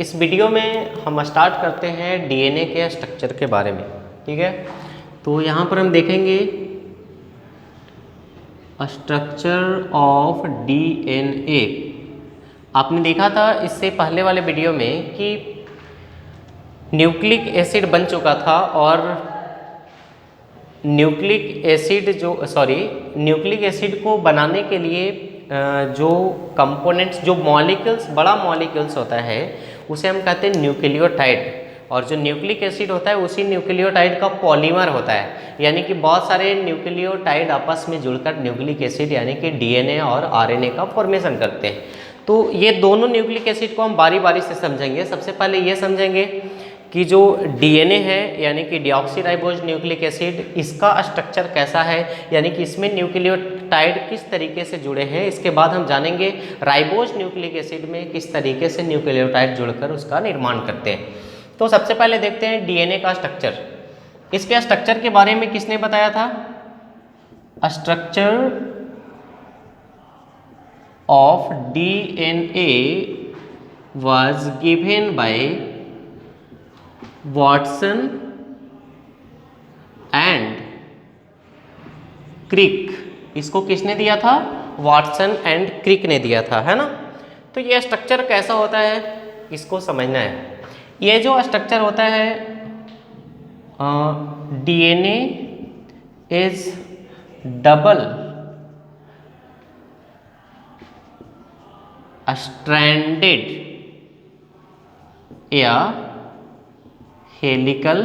इस वीडियो में हम स्टार्ट करते हैं डीएनए के स्ट्रक्चर के बारे में। ठीक है, तो यहाँ पर हम देखेंगे स्ट्रक्चर ऑफ डीएनए। आपने देखा था इससे पहले वाले वीडियो में कि न्यूक्लिक एसिड बन चुका था और न्यूक्लिक एसिड को बनाने के लिए जो कंपोनेंट्स, जो मॉलिक्यूल्स, बड़ा मॉलिक्यूल्स होता है उसे हम कहते हैं न्यूक्लियोटाइड। और जो न्यूक्लिक एसिड होता है उसी न्यूक्लियोटाइड का पॉलीमर होता है, यानी कि बहुत सारे न्यूक्लियोटाइड आपस में जुड़कर न्यूक्लिक एसिड यानी कि डीएनए और आरएनए का फॉर्मेशन करते हैं। तो ये दोनों न्यूक्लिक एसिड को हम बारी बारी से समझेंगे। सबसे पहले ये समझेंगे कि जो डीएनए है यानी कि डीऑक्सीराइबोज न्यूक्लिक एसिड, इसका स्ट्रक्चर कैसा है, यानी कि इसमें न्यूक्लियोटाइड किस तरीके से जुड़े हैं। इसके बाद हम जानेंगे राइबोज न्यूक्लिक एसिड में किस तरीके से न्यूक्लियोटाइड जुड़कर उसका निर्माण करते हैं। तो सबसे पहले देखते हैं डीएनए का स्ट्रक्चर। इसके स्ट्रक्चर के बारे में किसने बताया था? Structure of DNA was given by Watson and Crick. इसको किसने दिया था? वॉटसन एंड क्रिक ने दिया था, है ना। तो ये स्ट्रक्चर कैसा होता है इसको समझना है। ये जो स्ट्रक्चर होता है डीएनए इज डबल स्ट्रैंडेड या हेलिकल,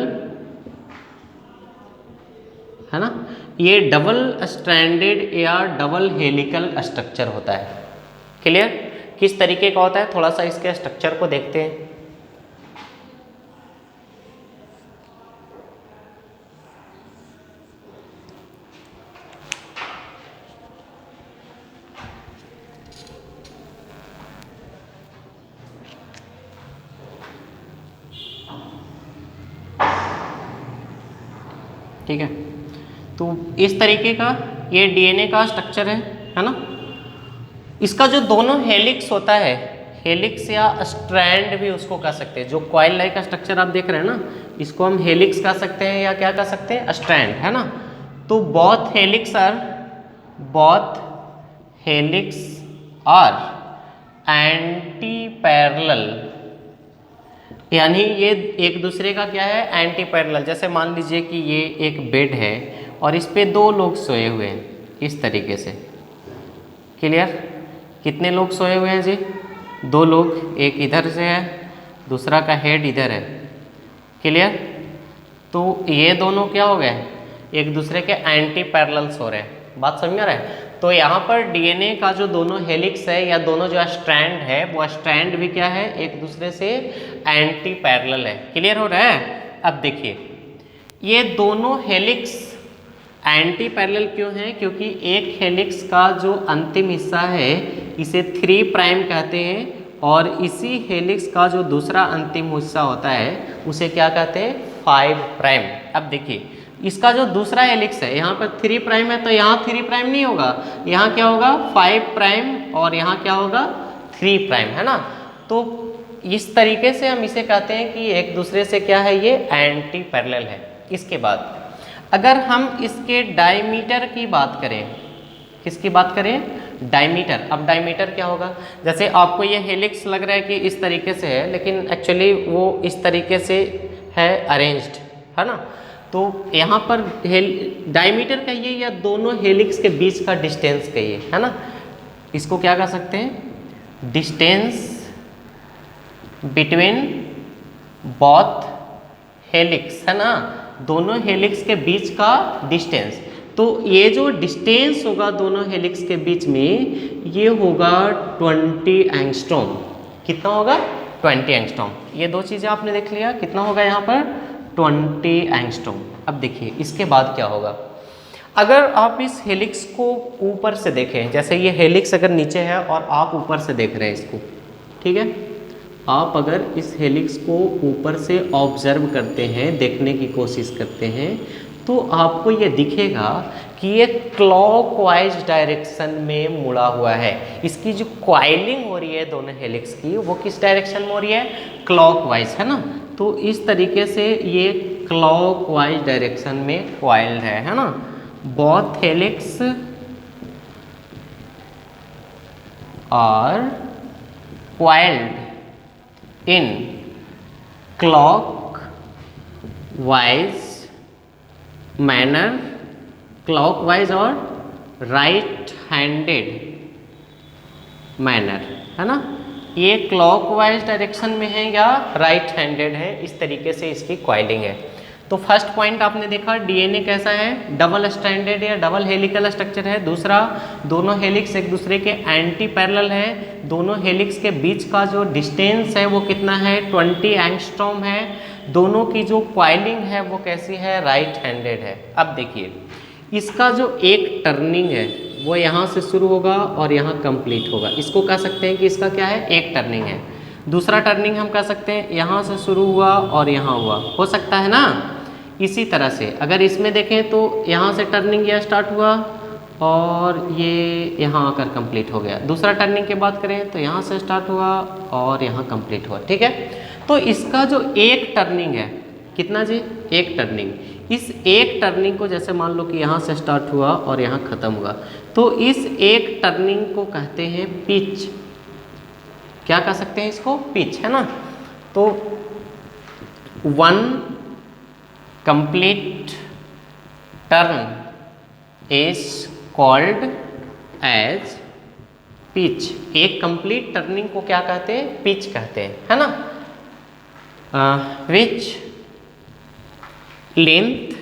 है ना। ये डबल स्ट्रैंडेड या डबल हेलिकल स्ट्रक्चर होता है। क्लियर? किस तरीके का होता है, थोड़ा सा इसके स्ट्रक्चर को देखते हैं। ठीक है, तो इस तरीके का ये डीएनए का स्ट्रक्चर है ना। इसका जो दोनों हेलिक्स होता है, हेलिक्स या स्ट्रैंड भी उसको कह सकते हैं। जो कॉइल लाइक स्ट्रक्चर आप देख रहे हैं ना, इसको हम हेलिक्स कह सकते हैं या क्या कह सकते हैं? स्ट्रैंड, है ना। तो both helix are antiparallel, यानी ये एक दूसरे का क्या है? Antiparallel. जैसे मान लीजिए कि ये एक बेड है और इस पे दो लोग सोए हुए हैं इस तरीके से। क्लियर? कितने लोग सोए हुए हैं जी? दो लोग, एक इधर से है, दूसरा का हेड इधर है। क्लियर? तो ये दोनों क्या हो गए? एक दूसरे के एंटी पैरेलल सो रहे हैं। बात समझ में आ रहा है? तो यहाँ पर डीएनए का जो दोनों हेलिक्स है या दोनों जो स्ट्रैंड है, वो स्ट्रैंड भी क्या है? एक दूसरे से एंटी पैरेलल है। क्लियर हो रहा है? अब देखिए, ये दोनों हेलिक्स एंटी पैरेलल क्यों हैं? क्योंकि एक हेलिक्स का जो अंतिम हिस्सा है इसे 3 प्राइम कहते हैं और इसी हेलिक्स का जो दूसरा अंतिम हिस्सा होता है उसे क्या कहते हैं? 5 प्राइम। अब देखिए, इसका जो दूसरा हेलिक्स है यहाँ पर 3 प्राइम है, तो यहाँ 3 प्राइम नहीं होगा, यहाँ क्या होगा? 5 प्राइम और यहाँ क्या होगा? 3 प्राइम, है ना। तो इस तरीके से हम इसे कहते हैं कि एक दूसरे से क्या है? ये एंटी पैरेलल है। इसके बाद अगर हम इसके डायमीटर की बात करें, किसकी बात करें? डायमीटर। अब डायमीटर क्या होगा? जैसे आपको ये हेलिक्स लग रहा है कि इस तरीके से है, लेकिन एक्चुअली वो इस तरीके से है अरेंज्ड, है ना। तो यहाँ पर डायमीटर कहिए या दोनों हेलिक्स के बीच का डिस्टेंस कहिए, है ना। इसको क्या कह सकते हैं? डिस्टेंस बिटवीन बोथ हेलिक्स, है ना। दोनों हेलिक्स के बीच का डिस्टेंस। तो ये जो डिस्टेंस होगा दोनों हेलिक्स के बीच में, ये होगा 20 एंगस्ट्रॉम। कितना होगा? 20 एंगस्ट्रॉम। ये दो चीज़ें आपने देख लिया, कितना होगा यहाँ पर? 20 एंगस्ट्रॉम। अब देखिए इसके बाद क्या होगा। अगर आप इस हेलिक्स को ऊपर से देखें, जैसे ये हेलिक्स अगर नीचे है और आप ऊपर से देख रहे हैं इसको, ठीक है, आप अगर इस हेलिक्स को ऊपर से ऑब्जर्व करते हैं, देखने की कोशिश करते हैं, तो आपको ये दिखेगा कि ये क्लॉकवाइज डायरेक्शन में मुड़ा हुआ है। इसकी जो कॉइलिंग हो रही है दोनों हेलिक्स की, वो किस डायरेक्शन में हो रही है? क्लॉकवाइज, है ना। तो इस तरीके से ये क्लॉकवाइज डायरेक्शन में कॉइल्ड है ना। Both helix are coiled in clockwise manner, clockwise और right handed manner, है ना। ये क्लॉकवाइज डायरेक्शन में है या राइट हैंडेड है, इस तरीके से इसकी कॉइलिंग है। तो फर्स्ट पॉइंट आपने देखा डीएनए कैसा है, डबल स्ट्रैंडेड या डबल हेलिकल स्ट्रक्चर है। दूसरा, दोनों हेलिक्स एक दूसरे के एंटी पैरेलल है। दोनों हेलिक्स के बीच का जो डिस्टेंस है वो कितना है? 20 एंगस्ट्रॉम है। दोनों की जो कॉइलिंग है वो कैसी है? राइट हैंडेड है। अब देखिए इसका जो एक टर्निंग है वो यहाँ से शुरू होगा और यहाँ कंप्लीट होगा। इसको कह सकते हैं कि इसका क्या है? एक टर्निंग है। दूसरा टर्निंग हम कह सकते हैं यहाँ से शुरू हुआ और यहाँ हुआ, हो सकता है ना। इसी तरह से अगर इसमें देखें तो यहाँ से टर्निंग यह स्टार्ट हुआ और ये यहाँ आकर कंप्लीट हो गया। दूसरा टर्निंग की बात करें तो यहाँ से स्टार्ट हुआ और यहाँ कंप्लीट हुआ, ठीक है। तो इसका जो एक टर्निंग है, कितना जी? एक टर्निंग। इस एक टर्निंग को जैसे मान लो कि यहाँ से स्टार्ट हुआ और यहाँ ख़त्म हुआ, तो इस एक टर्निंग को कहते हैं पिच। क्या कह सकते हैं इसको? पिच, है ना। तो one complete turn is called as pitch. एक कंप्लीट टर्निंग को क्या कहते हैं? पिच कहते हैं, है ना। Which length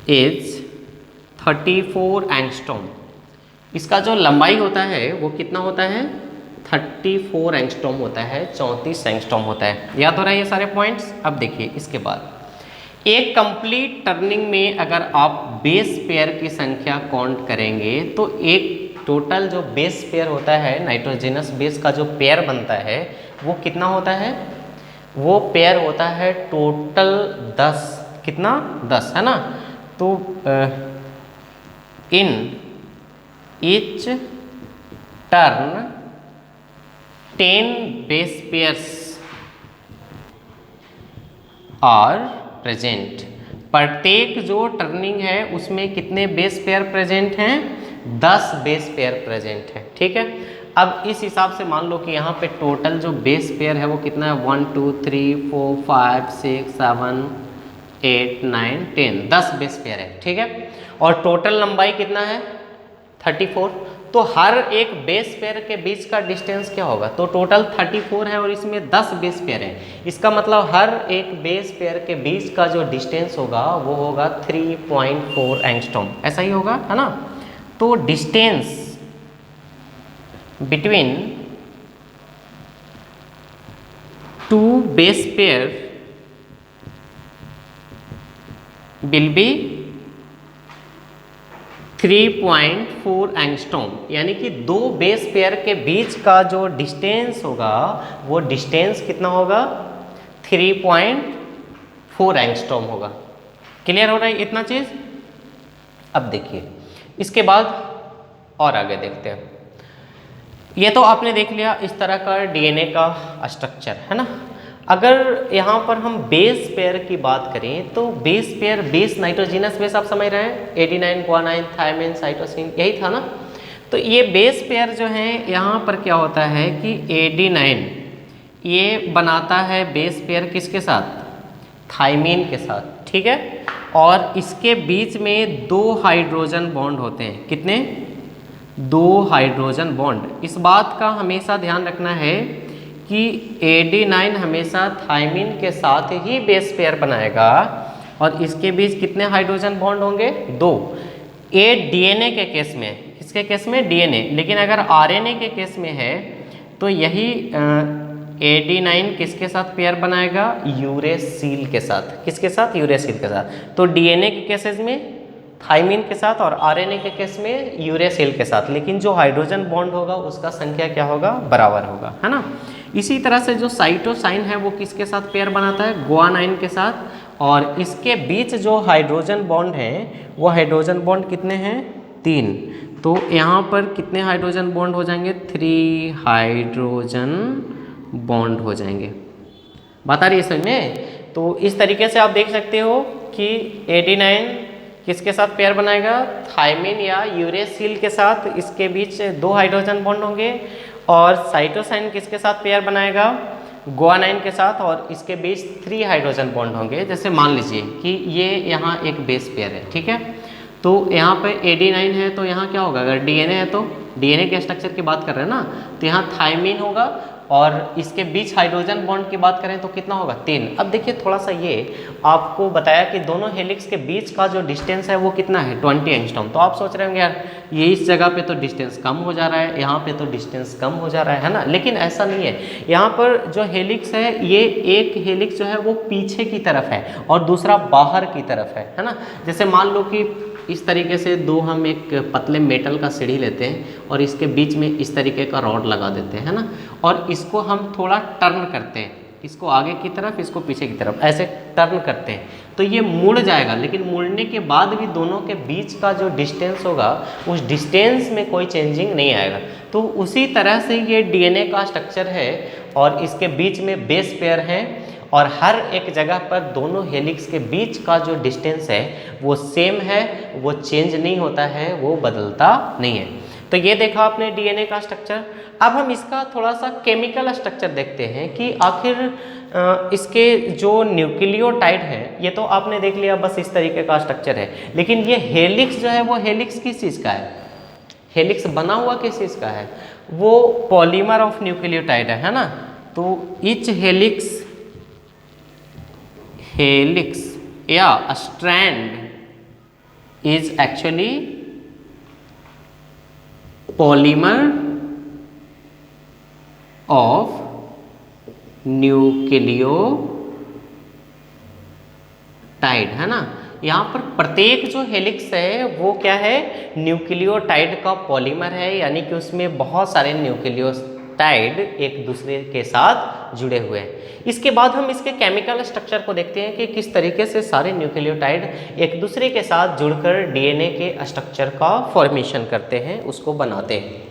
is 34 angstrom. इसका जो लंबाई होता है वो कितना होता है? 34 एंगस्ट्रॉम होता है, 34 एंगस्ट्रॉम होता है। याद हो रहा है ये सारे पॉइंट्स। अब देखिए इसके बाद एक कंप्लीट टर्निंग में अगर आप बेस पेयर की संख्या काउंट करेंगे तो एक टोटल जो बेस पेयर होता है, नाइट्रोजनस बेस का जो पेयर बनता है वो कितना होता है? वो पेयर होता है टोटल 10। कितना? 10, है ना। तो in each turn 10 base pairs are present. प्रत्येक जो टर्निंग है उसमें कितने बेस पेयर प्रेजेंट हैं? 10 बेस पेयर प्रेजेंट है, ठीक है। अब इस हिसाब से मान लो कि यहाँ पे टोटल जो बेस पेयर है वो कितना है? 1 2 3 4 5 6 7 8 9 10, 10 बेस पेयर है, ठीक है। और टोटल लंबाई कितना है? 34। तो हर एक बेस पेयर के बीच का डिस्टेंस क्या होगा? तो टोटल 34 है और इसमें 10 बेस पेयर है। इसका मतलब हर एक बेस पेयर के बीच का जो डिस्टेंस होगा वो होगा 3.4 एंगस्ट्रॉम, ऐसा ही होगा, है ना। तो distance between two base pair will be 3.4 angstrom, यानी कि दो बेस पेयर के बीच का जो डिस्टेंस होगा वो डिस्टेंस कितना होगा? 3.4 एंगस्ट्रॉम होगा। क्लियर हो रहा है इतना चीज़? अब देखिए इसके बाद और आगे देखते हैं। ये तो आपने देख लिया इस तरह का डीएनए का स्ट्रक्चर, है ना। अगर यहाँ पर हम बेस पेयर की बात करें तो base pair, base nitrogenous base आप समझ रहे हैं, एडेनाइन, ग्वानाइन, थायमिन, साइटोसिन, यही था ना। तो ये बेस पेयर जो है यहाँ पर क्या होता है कि एडेनाइन ये बनाता है बेस पेयर किसके साथ? थायमिन के साथ, ठीक है। और इसके बीच में 2 हाइड्रोजन बॉन्ड होते हैं। कितने? 2 हाइड्रोजन बॉन्ड। इस बात का हमेशा ध्यान रखना है कि एडेनाइन हमेशा थायमिन के साथ ही बेस पेयर बनाएगा और इसके बीच कितने हाइड्रोजन बॉन्ड होंगे? 2। ये डीएनए के केस में, किसके केस में? डीएनए। लेकिन अगर आरएनए के केस में है तो यही एडेनाइन किसके साथ पेयर बनाएगा? यूरेसिल के साथ। किसके साथ? यूरेसिल के साथ। तो डीएनए के केसेस में थायमिन के साथ और आरएनए के केस में यूरेसिल के साथ, लेकिन जो हाइड्रोजन बॉन्ड होगा उसका संख्या क्या होगा? बराबर होगा, है ना। इसी तरह से जो साइटोसाइन है वो किसके साथ पेयर बनाता है? ग्वानाइन के साथ। और इसके बीच जो हाइड्रोजन बॉन्ड है वो हाइड्रोजन बॉन्ड कितने हैं? 3। तो यहाँ पर कितने हाइड्रोजन बॉन्ड हो जाएंगे? 3 हाइड्रोजन बॉन्ड हो जाएंगे। बात आ रही है समझ में? तो इस तरीके से आप देख सकते हो कि एडेनाइन किसके साथ पेयर बनाएगा? थायमिन या यूरेसिल के साथ इसके बीच 2 हाइड्रोजन बॉन्ड होंगे। और साइटोसाइन किसके साथ पेयर बनाएगा? गुआनाइन के साथ, और इसके बीच 3 हाइड्रोजन बॉन्ड होंगे। जैसे मान लीजिए कि ये यहाँ एक बेस पेयर है, ठीक है। तो यहाँ पे एडेनाइन है तो यहाँ क्या होगा? अगर डीएनए है तो डीएनए के स्ट्रक्चर की बात कर रहे हैं ना, तो यहाँ थायमिन होगा और इसके बीच हाइड्रोजन बॉन्ड की बात करें तो कितना होगा? 3। अब देखिए थोड़ा सा ये आपको बताया कि दोनों हेलिक्स के बीच का जो डिस्टेंस है वो कितना है? 20 एंगस्ट्रॉम। तो आप सोच रहे होंगे यार ये इस जगह पे तो डिस्टेंस कम हो जा रहा है, यहाँ पे तो डिस्टेंस कम हो जा रहा है ना। लेकिन ऐसा नहीं है। यहाँ पर जो हेलिक्स है ये एक हेलिक्स जो है वो पीछे की तरफ है और दूसरा बाहर की तरफ है ना। जैसे मान लो कि इस तरीके से हम एक पतले मेटल का सीढ़ी लेते हैं और इसके बीच में इस तरीके का रॉड लगा देते हैं ना, और इसको हम थोड़ा टर्न करते हैं, इसको आगे की तरफ इसको पीछे की तरफ ऐसे टर्न करते हैं तो ये मुड़ जाएगा। लेकिन मुड़ने के बाद भी दोनों के बीच का जो डिस्टेंस होगा उस डिस्टेंस में कोई चेंजिंग नहीं आएगा। तो उसी तरह से ये डीएनए का स्ट्रक्चर है और इसके बीच में बेस पेयर है और हर एक जगह पर दोनों हेलिक्स के बीच का जो डिस्टेंस है वो सेम है, वो चेंज नहीं होता है, वो बदलता नहीं है। तो ये देखा आपने डीएनए का स्ट्रक्चर। अब हम इसका थोड़ा सा केमिकल स्ट्रक्चर देखते हैं कि आखिर इसके जो न्यूक्लियोटाइड है, ये तो आपने देख लिया बस इस तरीके का स्ट्रक्चर है, लेकिन ये हेलिक्स जो है वो हेलिक्स किस चीज़ का है? हेलिक्स बना हुआ किस चीज़ का है? वो पॉलीमर ऑफ न्यूक्लियोटाइड है ना। तो ईच हेलिक्स या strand is actually polymer of nucleotide है ना। यहाँ पर प्रत्येक जो हेलिक्स है वो क्या है? न्यूक्लियोटाइड का पॉलीमर है, यानी कि उसमें बहुत सारे न्यूक्लियोटाइड एक दूसरे के साथ जुड़े हुए हैं। इसके बाद हम इसके केमिकल स्ट्रक्चर को देखते हैं कि किस तरीके से सारे न्यूक्लियोटाइड एक दूसरे के साथ जुड़कर डीएनए के स्ट्रक्चर का फॉर्मेशन करते हैं, उसको बनाते हैं।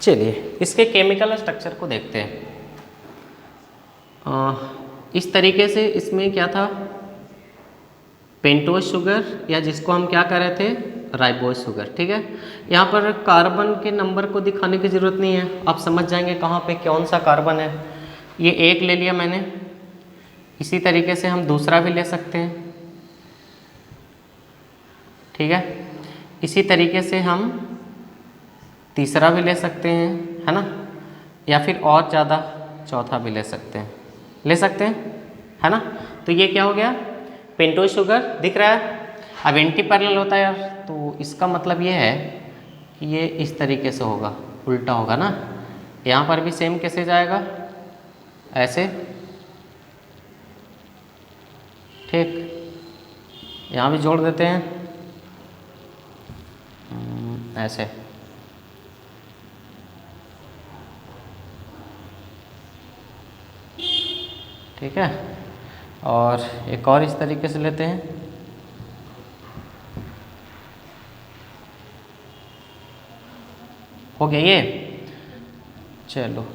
चलिए इसके केमिकल स्ट्रक्चर को देखते हैं। इस तरीके से इसमें क्या था? पेंटोज शुगर, या जिसको हम क्या कह रहे थे? राइबोज शुगर, ठीक है। यहाँ पर कार्बन के नंबर को दिखाने की ज़रूरत नहीं है, आप समझ जाएंगे कहाँ पे कौन सा कार्बन है। ये एक ले लिया मैंने, इसी तरीके से हम दूसरा भी ले सकते हैं, ठीक है। इसी तरीके से हम तीसरा भी ले सकते हैं, है ना, या फिर और ज़्यादा चौथा भी ले सकते हैं, है ना। तो ये क्या हो गया? पेंटोज शुगर दिख रहा है। अब एंटी पैरेलल होता है यार, तो इसका मतलब ये है कि ये इस तरीके से होगा, उल्टा होगा ना। यहाँ पर भी सेम कैसे जाएगा? ऐसे, ठीक। यहाँ भी जोड़ देते हैं ऐसे, ठीक है। और एक और इस तरीके से लेते हैं, हो गया ये। चलो,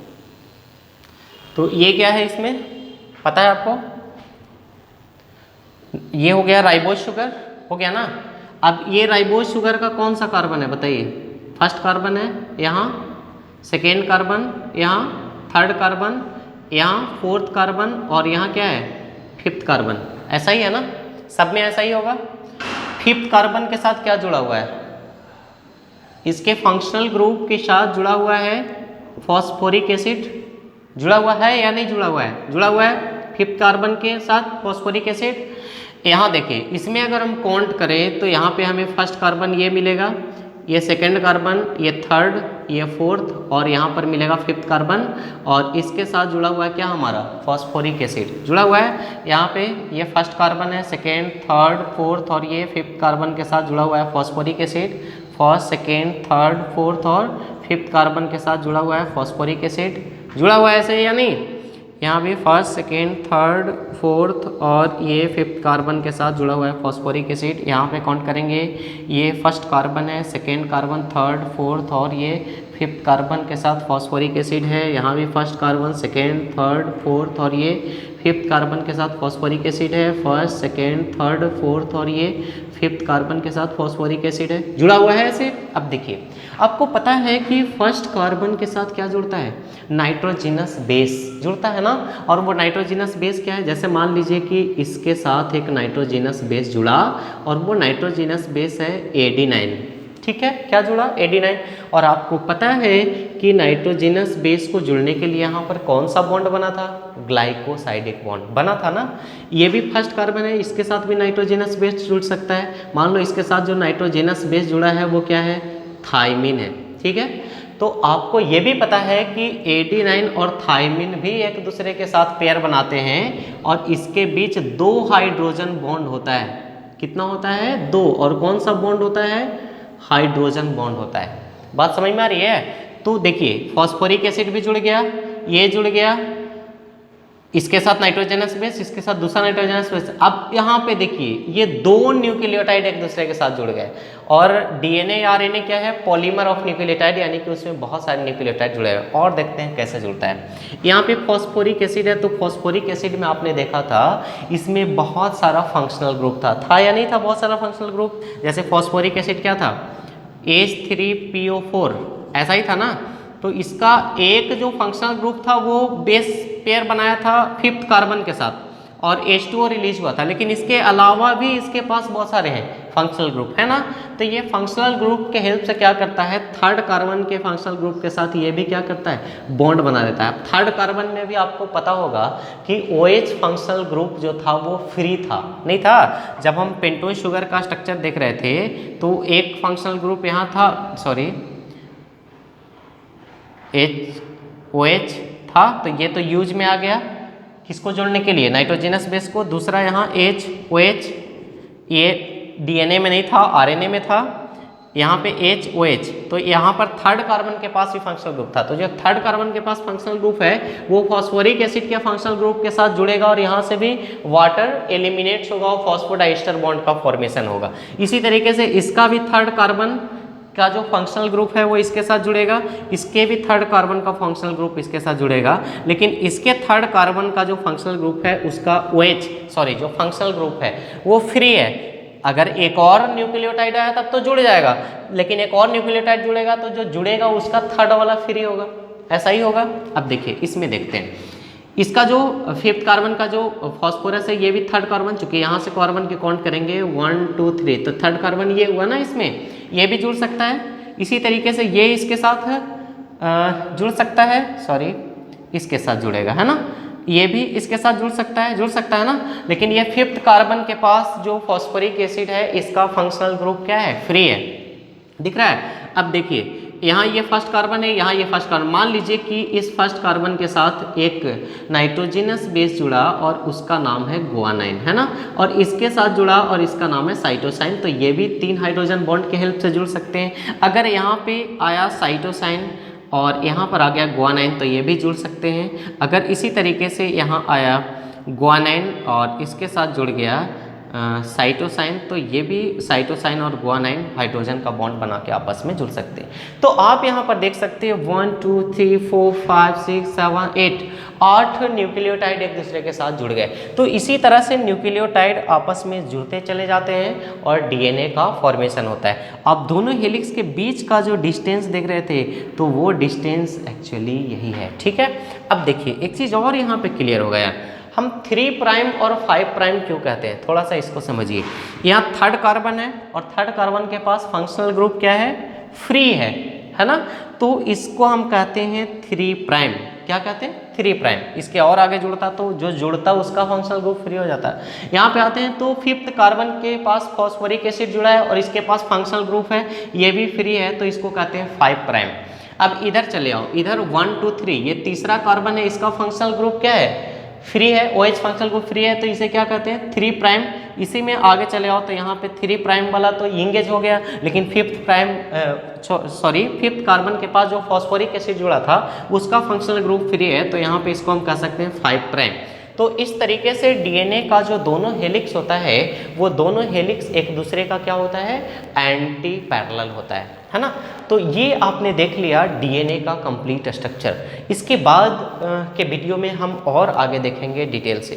तो ये क्या है इसमें पता है आपको? ये हो गया राइबोज शुगर, हो गया ना। अब ये राइबोज शुगर का कौन सा कार्बन है बताइए? फर्स्ट कार्बन है यहाँ, सेकेंड कार्बन यहाँ, थर्ड कार्बन यहाँ, फोर्थ कार्बन, और यहाँ क्या है? Fifth carbon. ऐसा ही है ना, सब में ऐसा ही होगा। फिफ्थ कार्बन के साथ क्या जुड़ा हुआ है? इसके फंक्शनल ग्रुप के साथ जुड़ा हुआ है फॉस्फोरिक एसिड। जुड़ा हुआ है या नहीं जुड़ा हुआ है? जुड़ा हुआ है। फिफ्थ कार्बन के साथ फॉस्फोरिक एसिड। यहाँ देखिए इसमें अगर हम काउंट करें तो यहाँ पे हमें फर्स्ट कार्बन ये मिलेगा, ये सेकंड कार्बन, ये थर्ड, ये फोर्थ और यहाँ पर मिलेगा फिफ्थ कार्बन। और इसके साथ जुड़ा हुआ है क्या हमारा फॉस्फोरिक एसिड जुड़ा हुआ है। यहाँ पे ये फर्स्ट कार्बन है, सेकेंड, थर्ड, फोर्थ और ये फिफ्थ कार्बन के साथ जुड़ा हुआ है phosphoric acid. First, second, third, fourth और फिफ्थ कार्बन के साथ जुड़ा हुआ है फॉस्फोरिक एसिड। जुड़ा हुआ है ऐसे या नहीं। यहाँ भी फर्स्ट, सेकेंड, थर्ड, फोर्थ और ये फिफ्थ कार्बन के साथ जुड़ा हुआ है फॉस्फोरिक एसिड। यहाँ पे काउंट करेंगे ये फर्स्ट कार्बन है, सेकेंड कार्बन, थर्ड, फोर्थ और ये फिफ्थ कार्बन के साथ फॉस्फोरिक एसिड है। यहाँ भी first carbon, second, third, fourth और ये फिफ्थ कार्बन के साथ फॉस्फोरिक एसिड है। फर्स्ट, सेकेंड, थर्ड, फोर्थ और ये फिफ्थ कार्बन के साथ फॉस्फोरिक एसिड है। जुड़ा हुआ है ऐसे। अब देखिए आपको पता है कि फर्स्ट कार्बन के साथ क्या जुड़ता है, नाइट्रोजिनस बेस जुड़ता है ना। और वो नाइट्रोजिनस बेस क्या है, जैसे मान लीजिए कि इसके साथ एक नाइट्रोजिनस बेस जुड़ा और वो नाइट्रोजिनस बेस है एडी9। ठीक है, क्या जुड़ा एडी9। और आपको पता है कि नाइट्रोजिनस बेस को जुड़ने के लिए यहाँ पर कौन सा बॉन्ड बना था, ग्लाइकोसाइडिक बॉन्ड बना था ना। ये भी फर्स्ट कार्बन है, इसके साथ भी नाइट्रोजिनस बेस जुड़ सकता है। मान लो इसके साथ जो नाइट्रोजिनस बेस जुड़ा है वो क्या है, थायमिन है। ठीक है, तो आपको ये भी पता है कि एडी9 और थायमिन भी एक दूसरे के साथ पेयर बनाते हैं और इसके बीच 2 हाइड्रोजन बॉन्ड होता है। कितना होता है, 2। और कौन सा बॉन्ड होता है, हाइड्रोजन बॉन्ड होता है। बात समझ में आ रही है। तो देखिए फॉस्फोरिक एसिड भी जुड़ गया, ये जुड़ गया, इसके साथ नाइट्रोजनस बेस, इसके साथ दूसरा नाइट्रोजनस बेस। अब यहाँ पे देखिए ये 2 न्यूक्लियोटाइड एक दूसरे के साथ जुड़ गए। और डीएनए आरएनए क्या है, पॉलीमर ऑफ न्यूक्लियोटाइड, यानी कि उसमें बहुत सारे न्यूक्लियोटाइड जुड़े हुए। और देखते हैं कैसे जुड़ता है। यहाँ पे फॉस्फोरिक एसिड है, तो फॉस्फोरिक एसिड में आपने देखा था इसमें बहुत सारा फंक्शनल ग्रुप था या नहीं था, बहुत सारा फंक्शनल ग्रुप। जैसे फॉस्फोरिक एसिड क्या था, H3PO4 ऐसा ही था ना। तो इसका एक जो फंक्शनल ग्रुप था वो बेस पेयर बनाया था फिफ्थ कार्बन के साथ और H2O रिलीज हुआ था। लेकिन इसके अलावा भी इसके पास बहुत सारे हैं फंक्शनल ग्रुप, है ना। तो ये फंक्शनल ग्रुप के हेल्प से क्या करता है, थर्ड कार्बन के फंक्शनल ग्रुप के साथ ये भी क्या करता है, बॉन्ड बना देता है। थर्ड कार्बन में भी आपको पता होगा कि OH फंक्शनल ग्रुप जो था वो फ्री था, नहीं था। जब हम पेंटोज शुगर का स्ट्रक्चर देख रहे थे तो एक फंक्शनल ग्रुप यहाँ था, सॉरी OH था, तो ये तो यूज में आ गया किसको जोड़ने के लिए, नाइट्रोजनस बेस को। दूसरा यहाँ OH, ये डीएनए में नहीं था, आरएनए में था। यहाँ पे OH, तो यहाँ पर थर्ड कार्बन के पास भी फंक्शनल ग्रुप था। तो जो थर्ड कार्बन के पास फंक्शनल ग्रुप है वो फॉस्फोरिक एसिड के फंक्शनल ग्रुप के साथ जुड़ेगा और यहाँ से भी वाटर एलिमिनेट्स होगा और फॉस्फोडाइस्टर बॉन्ड का फॉर्मेशन होगा। इसी तरीके से इसका भी थर्ड कार्बन का जो फंक्शनल ग्रुप है वो इसके साथ जुड़ेगा, इसके भी थर्ड कार्बन का फंक्शनल ग्रुप इसके साथ जुड़ेगा। लेकिन इसके थर्ड कार्बन का जो फंक्शनल ग्रुप है उसका जो फंक्शनल ग्रुप है वो फ्री है। अगर एक और न्यूक्लियोटाइड आया तब तो जुड़ जाएगा, लेकिन एक और न्यूक्लियोटाइड जुड़ेगा तो जो जुड़ेगा उसका थर्ड वाला फ्री होगा, ऐसा ही होगा। अब देखिए इसमें देखते हैं, इसका जो फिफ्थ कार्बन का जो फॉस्फोरस है ये भी थर्ड कार्बन, चूंकि यहाँ से कार्बन के काउंट करेंगे 1 2 3, तो थर्ड कार्बन ये हुआ ना, इसमें ये भी जुड़ सकता है। इसी तरीके से ये इसके साथ जुड़ सकता है, सॉरी इसके साथ जुड़ेगा, है ना। ये भी इसके साथ जुड़ सकता है ना। लेकिन ये फिफ्थ कार्बन के पास जो फॉस्फोरिक एसिड है इसका फंक्शनल ग्रुप क्या है, फ्री है, दिख रहा है। अब देखिए यहाँ ये फर्स्ट कार्बन है, यहाँ ये फर्स्ट कार्बन। मान लीजिए कि इस फर्स्ट कार्बन के साथ एक नाइट्रोजनस बेस जुड़ा और उसका नाम है गुआनाइन, है ना। और इसके साथ जुड़ा और इसका नाम है साइटोसाइन, तो ये भी 3 हाइड्रोजन बॉन्ड के हेल्प से जुड़ सकते हैं। अगर यहाँ पे आया साइटोसाइन और यहाँ पर आ गया गुआनाइन तो ये भी जुड़ सकते हैं। अगर इसी तरीके से यहाँ आया गुआनाइन और इसके साथ जुड़ गया साइटोसाइन, तो ये भी साइटोसाइन और गुआनाइन हाइड्रोजन का बॉन्ड बना के आपस में जुड़ सकते हैं। तो आप यहाँ पर देख सकते हैं 1 2 3 4 5 6 7 8 न्यूक्लियोटाइड एक दूसरे के साथ जुड़ गए। तो इसी तरह से न्यूक्लियोटाइड आपस में जुड़ते चले जाते हैं और डीएनए का फॉर्मेशन होता है। आप दोनों हेलिक्स के बीच का जो डिस्टेंस देख रहे थे तो वो डिस्टेंस एक्चुअली यही है, ठीक है। अब देखिए एक चीज़ और यहाँ पे क्लियर हो गया, हम 3 प्राइम और 5 प्राइम क्यों कहते हैं, थोड़ा सा इसको समझिए। यहाँ थर्ड कार्बन है और थर्ड कार्बन के पास फंक्शनल ग्रुप क्या है, फ्री है ना। तो इसको हम कहते हैं 3 प्राइम, क्या कहते हैं 3 प्राइम। इसके और आगे जुड़ता तो जो जुड़ता उसका फंक्शनल ग्रुप फ्री हो जाता है। यहाँ पे आते हैं तो 5th कार्बन के पास फॉस्फोरिक एसिड जुड़ा है और इसके पास फंक्शनल ग्रुप है, ये भी फ्री है, तो इसको कहते हैं 5 प्राइम। अब इधर चले आओ, इधर 1 2 3 ये तीसरा कार्बन है, इसका फंक्शनल ग्रुप क्या है फ्री है, OH फंक्शनल ग्रुप फ्री है, तो इसे क्या कहते हैं 3 प्राइम। इसी में आगे चले आओ तो यहाँ पे 3 प्राइम वाला तो इंगेज हो गया, लेकिन 5th कार्बन के पास जो फॉस्फोरिक एसिड जुड़ा था उसका फंक्शनल ग्रुप फ्री है, तो यहाँ पे इसको हम कह सकते हैं 5 प्राइम। तो इस तरीके से डीएनए का जो दोनों हेलिक्स होता है वो दोनों हेलिक्स एक दूसरे का क्या होता है एंटी पैरेलल होता है ना। तो ये आपने देख लिया डीएनए का कंप्लीट स्ट्रक्चर। इसके बाद के वीडियो में हम और आगे देखेंगे डिटेल से।